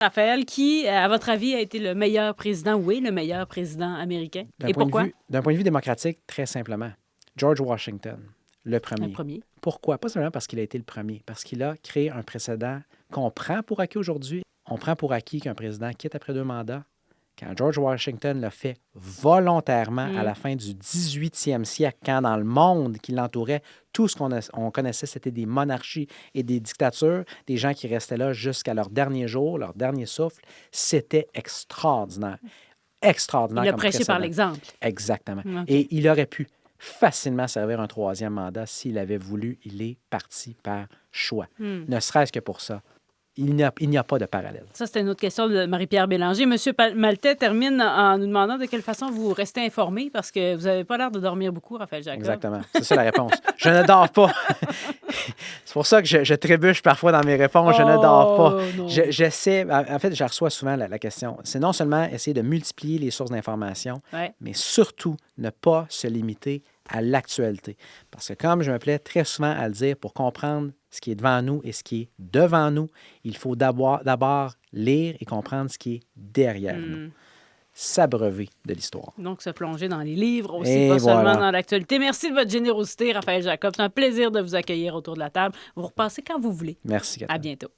Raphaël, qui, à votre avis, a été le meilleur président ou est le meilleur président américain? Et pourquoi? D'un point de vue démocratique, très simplement, George Washington, le Un premier. premier. Pourquoi? Pas seulement parce qu'il a été le premier, parce qu'il a créé un précédent qu'on prend pour acquis aujourd'hui. On prend pour acquis qu'un président quitte après 2 mandats. Quand George Washington l'a fait volontairement à la fin du 18e siècle, quand dans le monde qui l'entourait, tout ce qu'on connaissait, c'était des monarchies et des dictatures, des gens qui restaient là jusqu'à leur dernier jour, leur dernier souffle. C'était extraordinaire. Extraordinaire Il a comme prêché par précédent. l'exemple. Exactement. OK. Et il aurait pu facilement servir un 3e mandat s'il avait voulu. Il est parti par choix. Ne serait-ce que pour ça. Il n'y a pas de parallèle. Ça, c'était une autre question de Marie-Pierre Bélanger. Monsieur Maltais termine en nous demandant de quelle façon vous restez informé, parce que vous n'avez pas l'air de dormir beaucoup, Raphaël Jacob. Exactement. C'est ça la réponse. Je ne dors pas. C'est pour ça que je trébuche parfois dans mes réponses. Je ne dors pas. Non. J'essaie... En fait, je reçois souvent la question. C'est non seulement essayer de multiplier les sources d'information, Ouais. mais surtout ne pas se limiter à l'actualité. Parce que comme je me plais très souvent à le dire, pour comprendre ce qui est devant nous et ce qui est devant nous, il faut d'abord lire et comprendre ce qui est derrière nous. S'abreuver de l'histoire. Donc, se plonger dans les livres aussi, Et pas voilà. seulement dans l'actualité. Merci de votre générosité, Raphaël Jacob. C'est un plaisir de vous accueillir autour de la table. Vous repassez quand vous voulez. Merci, Catherine. À bientôt.